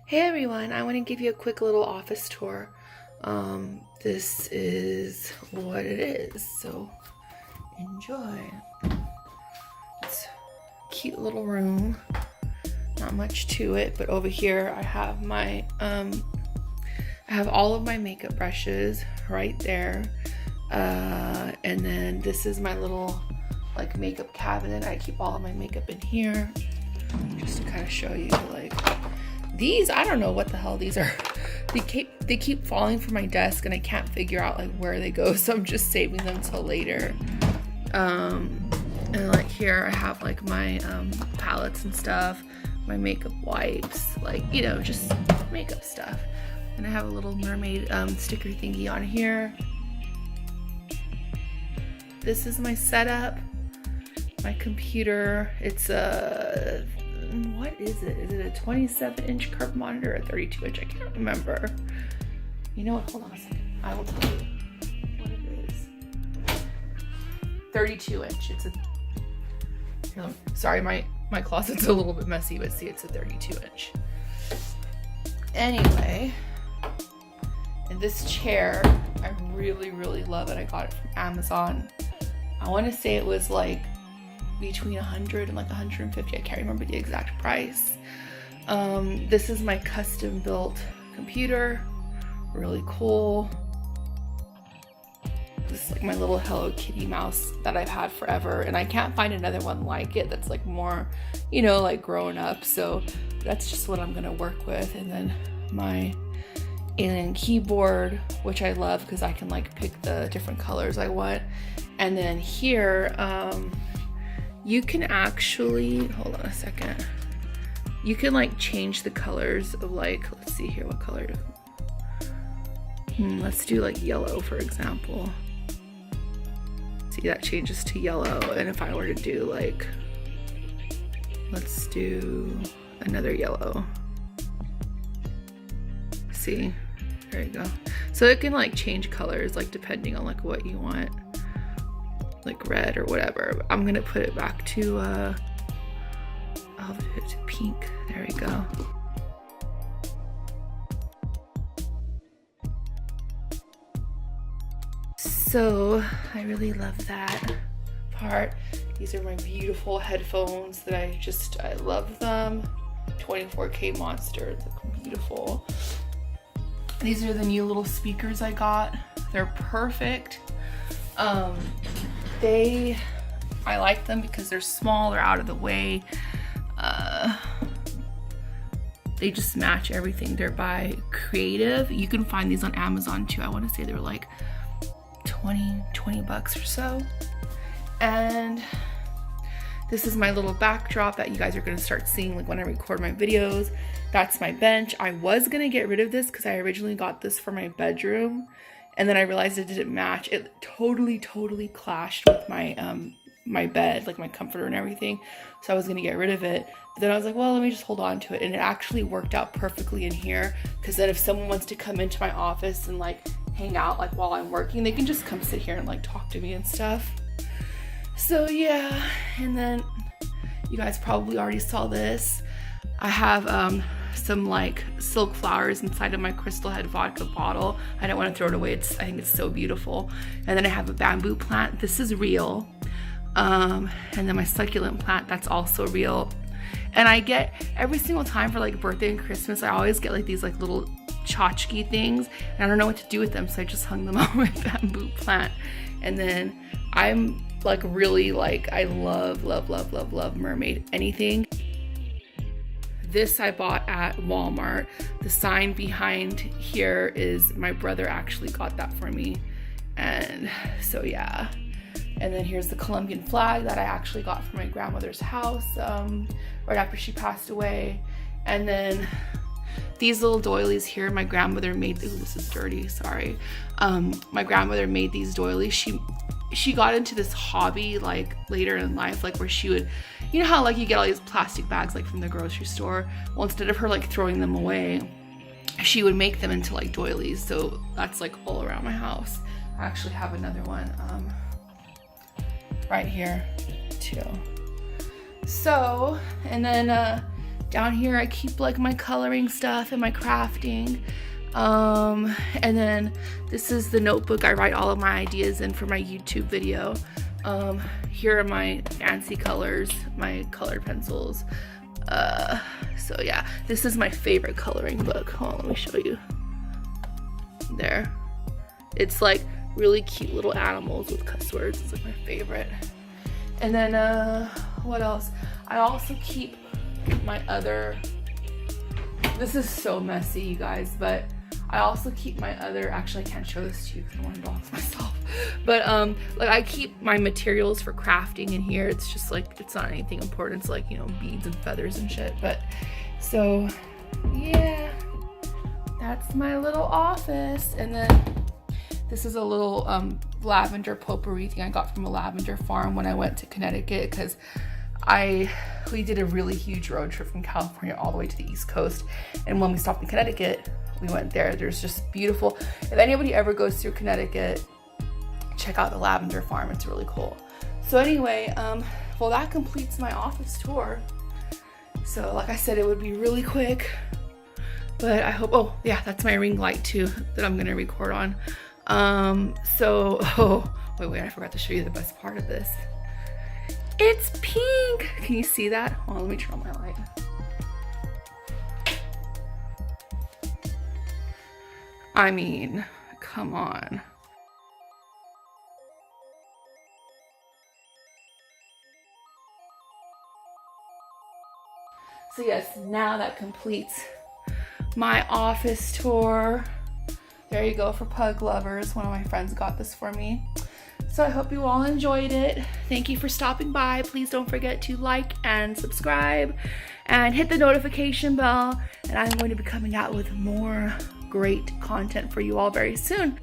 Hey everyone, I want to give you a quick little office tour. This is what it is, so enjoy. It's a cute little room, not much to it, but over here I have my, I have all of my makeup brushes right there. And then this is my little like makeup cabinet. I keep all of my makeup in here, just to kind of show you like, these, I don't know what the hell these are. They keep falling from my desk and I can't figure out like where they go, so I'm just saving them till later. And like here I have like my palettes and stuff, my makeup wipes, like, you know, just makeup stuff. And I have a little mermaid sticker thingy on here. This is my setup, my computer. It's a, what is it? Is it a 27-inch curved monitor or a 32-inch? I can't remember. You know what? Hold on a second. I will tell you what it is. 32-inch. It's a, sorry, my closet's a little bit messy, but see, it's a 32-inch. Anyway, and this chair, I really, really love it. I got it from Amazon. I want to say it was like between 100 and like 150. I can't remember the exact price. This is my custom built computer. Really cool. This is like my little Hello Kitty mouse that I've had forever, and I can't find another one like it that's like more, you know, like grown up. So that's just what I'm gonna work with. And then my alien keyboard, which I love because I can like pick the different colors I want. And then here, you can actually, hold on a second. You can like change the colors of like, let's see here, what color? Let's do like yellow, for example. See, that changes to yellow. And if I were to do like, let's do another yellow. See, there you go. So it can like change colors, like depending on like what you want. Like red or whatever, but I'm gonna put it back to I'll put it to pink. There we go. So I really love that part. These are my beautiful headphones that I love them. 24K monster, they look beautiful. These are the new little speakers I got. They're perfect. I like them because they're small, they're out of the way. They just match everything. They're by Creative. You can find these on Amazon too. I want to say they're like 20 bucks or so. And this is my little backdrop that you guys are going to start seeing like when I record my videos. That's my bench. I was going to get rid of this because I originally got this for my bedroom. And then I realized it didn't match. It totally clashed with my my bed, like my comforter and everything. So I was gonna get rid of it. But then I was like, well, let me just hold on to it. And it actually worked out perfectly in here. Because then if someone wants to come into my office and like hang out like while I'm working, they can just come sit here and like talk to me and stuff. So yeah, and then you guys probably already saw this. I have some like silk flowers inside of my Crystal Head vodka bottle. I don't want to throw it away. I think it's so beautiful. And then I have a bamboo plant. This is real. And then my succulent plant, that's also real. And I get every single time for like birthday and Christmas, I always get like these like little tchotchke things, and I don't know what to do with them, so I just hung them on my bamboo plant. And then I'm like really like, I love mermaid anything. This I bought at Walmart. The sign behind here is my brother actually got that for me. And so yeah. And then here's the Colombian flag that I actually got from my grandmother's house right after she passed away. And then these little doilies here, my grandmother made, ooh, this is dirty, sorry. My grandmother made these doilies. She got into this hobby like later in life, like where she would, you know how like you get all these plastic bags like from the grocery store? Well, instead of her like throwing them away, she would make them into like doilies. So that's like all around my house. I actually have another one right here too. So, and then Down here I keep like my coloring stuff and my crafting. And then this is the notebook I write all of my ideas in for my YouTube video. Here are my fancy colors, my colored pencils. So yeah, this is my favorite coloring book. Hold on, let me show you. There. It's like really cute little animals with cuss words. It's like my favorite. And then what else? I also keep my other, this is so messy, you guys, but I also keep my other, actually I can't show this to you because I don't want to box myself, but like I keep my materials for crafting in here. It's just like, it's not anything important. It's like, you know, beads and feathers and shit. But so yeah, that's my little office. And then this is a little lavender potpourri thing I got from a lavender farm when I went to Connecticut, because we did a really huge road trip from California all the way to the East Coast, and when we stopped in Connecticut, we went there. There's just beautiful, if anybody ever goes through Connecticut, check out the lavender farm. It's really cool. So anyway, well, that completes my office tour. So like I said, it would be really quick, but I hope, oh yeah, that's my ring light too that I'm gonna record on. Wait, I forgot to show you the best part of this. It's pink. Can you see that? Hold on, let me turn on my light. I mean, come on. So yes, now that completes my office tour. There you go for pug lovers. One of my friends got this for me. So I hope you all enjoyed it. Thank you for stopping by. Please don't forget to like and subscribe and hit the notification bell. And I'm going to be coming out with more great content for you all very soon.